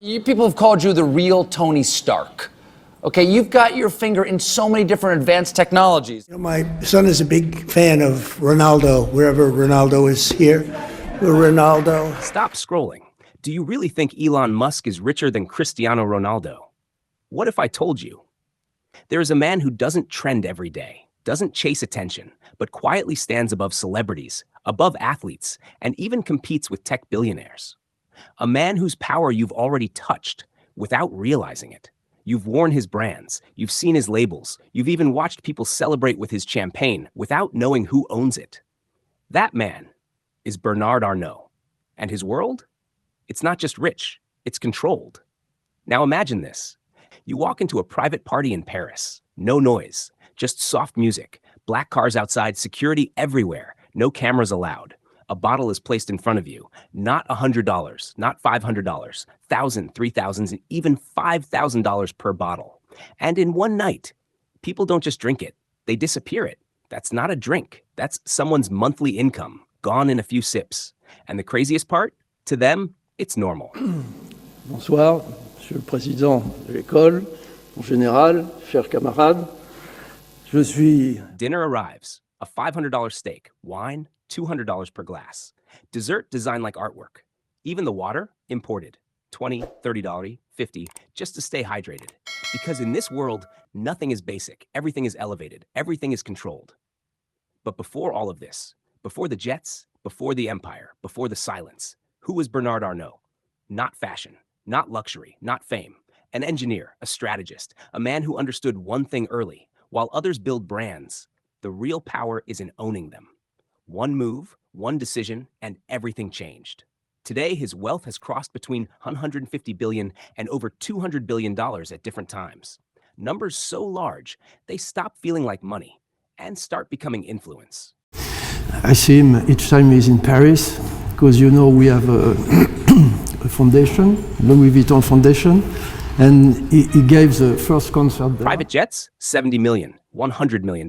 You people have called you the real Tony Stark. Okay, you've got your finger in so many different advanced technologies. You know, my son is a big fan of Ronaldo, wherever Ronaldo is here. Ronaldo. Stop scrolling. Do you really think Elon Musk is richer than Cristiano Ronaldo? What if I told you? There is a man who doesn't trend every day, doesn't chase attention, but quietly stands above celebrities, above athletes, and even competes with tech billionaires. A man whose power you've already touched without realizing it. You've worn his brands, you've seen his labels, you've even watched people celebrate with his champagne without knowing who owns it. That man is Bernard Arnault. And his world? It's not just rich, it's controlled. Now imagine this. You walk into a private party in Paris, no noise, just soft music, black cars outside, security everywhere, no cameras allowed. A bottle is placed in front of you, not $100, not $500, $1,000, $3,000, and even $5,000 per bottle. And in one night, people don't just drink it, they disappear it. That's not a drink, that's someone's monthly income, gone in a few sips. And the craziest part? To them, it's normal. Bonsoir, Monsieur le Président de l'école, mon général, chers camarades. Je suis... Dinner arrives, a $500 steak, wine, $200 per glass. Dessert designed like artwork. Even the water, imported. $20, $30, $50, just to stay hydrated. Because in this world, nothing is basic, everything is elevated, everything is controlled. But before all of this, before the jets, before the empire, before the silence, who was Bernard Arnault? Not fashion, not luxury, not fame. An engineer, a strategist, a man who understood one thing early. While others build brands, the real power is in owning them. One move, one decision, and everything changed. Today, his wealth has crossed between $150 billion and over $200 billion at different times. Numbers so large, they stop feeling like money and start becoming influence. I see him each time he's in Paris, because you know we have a, a foundation, Louis Vuitton Foundation, and he gave the first concert there. Private jets, $70 million, $100 million.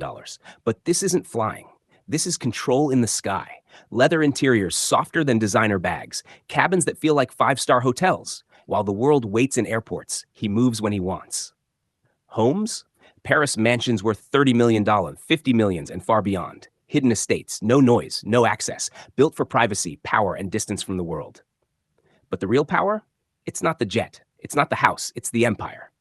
But this isn't flying. This is control in the sky. Leather interiors softer than designer bags, cabins that feel like five-star hotels. While the world waits in airports, he moves when he wants. Homes? Paris mansions worth $30 million, $50 million, and far beyond. Hidden estates, no noise, no access, built for privacy, power, and distance from the world. But the real power? It's not the jet, it's not the house, it's the empire.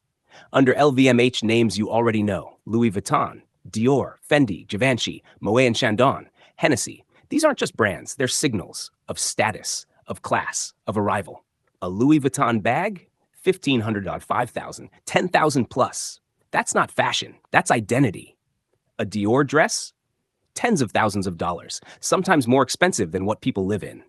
Under LVMH names you already know, Louis Vuitton, Dior, Fendi, Givenchy, Moet & Chandon, Hennessy. These aren't just brands, they're signals of status, of class, of arrival. A Louis Vuitton bag? $1,500, $5,000, $10,000 plus. That's not fashion, that's identity. A Dior dress? Tens of thousands of dollars, sometimes more expensive than what people live in.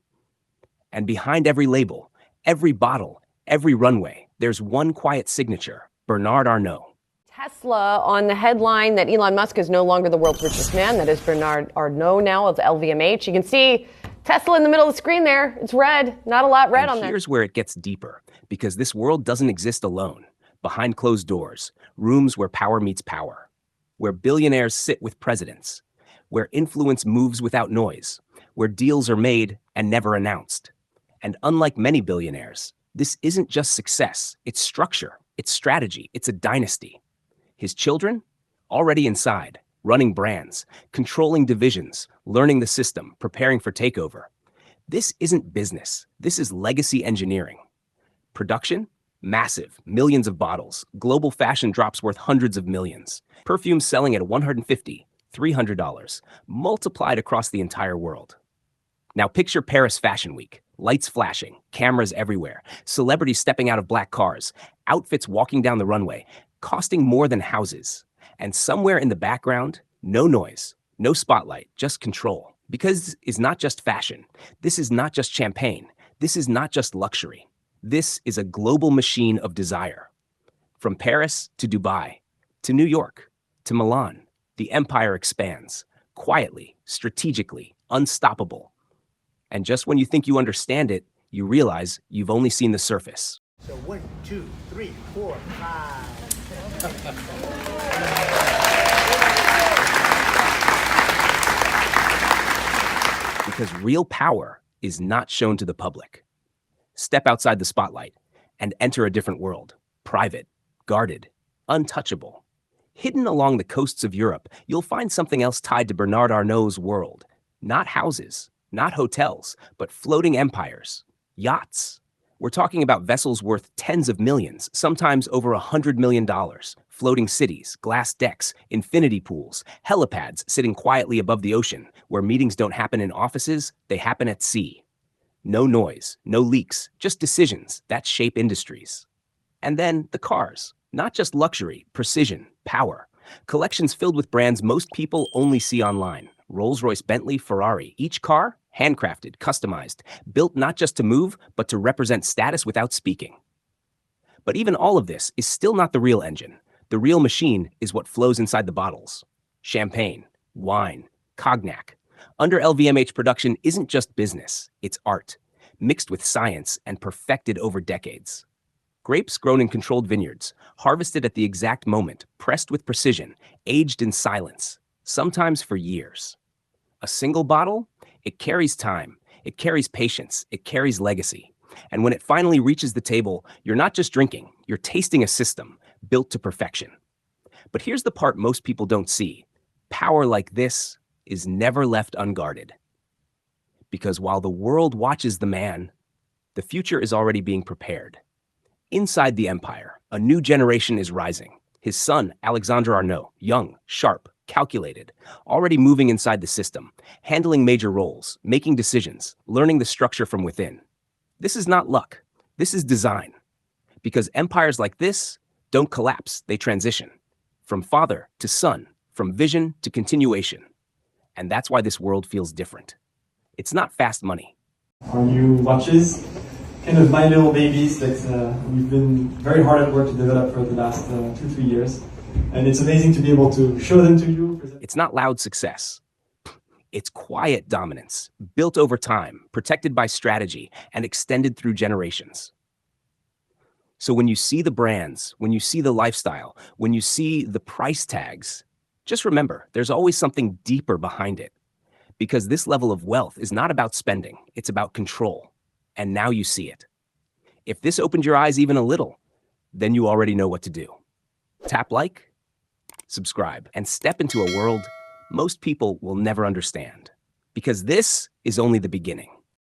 And behind every label, every bottle, every runway, there's one quiet signature, Bernard Arnault. Tesla on the headline that Elon Musk is no longer the world's richest man. That is Bernard Arnault now of LVMH. You can see Tesla in the middle of the screen there. It's red, not a lot red on there. Here's where it gets deeper, because this world doesn't exist alone. Behind closed doors, rooms where power meets power, where billionaires sit with presidents, where influence moves without noise, where deals are made and never announced. And unlike many billionaires, this isn't just success, it's structure, it's strategy, it's a dynasty. His children? Already inside, running brands, controlling divisions, learning the system, preparing for takeover. This isn't business, this is legacy engineering. Production? Massive, millions of bottles. Global fashion drops worth hundreds of millions. Perfumes selling at $150, $300, multiplied across the entire world. Now picture Paris Fashion Week. Lights flashing, cameras everywhere, celebrities stepping out of black cars, outfits walking down the runway, costing more than houses. And somewhere in the background, no noise, no spotlight, just control. Because this is not just fashion. This is not just champagne. This is not just luxury. This is a global machine of desire. From Paris to Dubai, to New York, to Milan, the empire expands, quietly, strategically, unstoppable. And just when you think you understand it, you realize you've only seen the surface. So 1, 2, 3, 4, 5. Because real power is not shown to the public. Step outside the spotlight, and enter a different world. Private, guarded, untouchable. Hidden along the coasts of Europe, you'll find something else tied to Bernard Arnault's world. Not houses, not hotels, but floating empires, yachts. We're talking about vessels worth tens of millions, sometimes over $100 million, floating cities, glass decks, infinity pools, helipads sitting quietly above the ocean, where meetings don't happen in offices, they happen at sea. No noise, no leaks, just decisions that shape industries. And then the cars, not just luxury, precision, power. Collections filled with brands most people only see online. Rolls-Royce, Bentley, Ferrari, each car handcrafted, customized, built not just to move, but to represent status without speaking. But even all of this is still not the real engine. The real machine is what flows inside the bottles. Champagne, wine, cognac. Under LVMH production isn't just business, it's art, mixed with science and perfected over decades. Grapes grown in controlled vineyards, harvested at the exact moment, pressed with precision, aged in silence, sometimes for years. A single bottle? It carries time, it carries patience, it carries legacy. And when it finally reaches the table, you're not just drinking, you're tasting a system built to perfection. But here's the part most people don't see. Power like this is never left unguarded. Because while the world watches the man, the future is already being prepared. Inside the empire, a new generation is rising. His son, Alexandre Arnault, young, sharp, calculated, already moving inside the system, handling major roles, making decisions, learning the structure from within. This is not luck. This is design. Because empires like this don't collapse, they transition. From father to son, from vision to continuation. And that's why this world feels different. It's not fast money. Our new watches, kind of my little babies that we've been very hard at work to develop for the last 2-3 years. And it's amazing to be able to show them to you. It's not loud success. It's quiet dominance, built over time, protected by strategy, and extended through generations. So when you see the brands, when you see the lifestyle, when you see the price tags, just remember, there's always something deeper behind it. Because this level of wealth is not about spending, it's about control. And now you see it. If this opened your eyes even a little, then you already know what to do. Tap like, subscribe, and step into a world most people will never understand. Because this is only the beginning.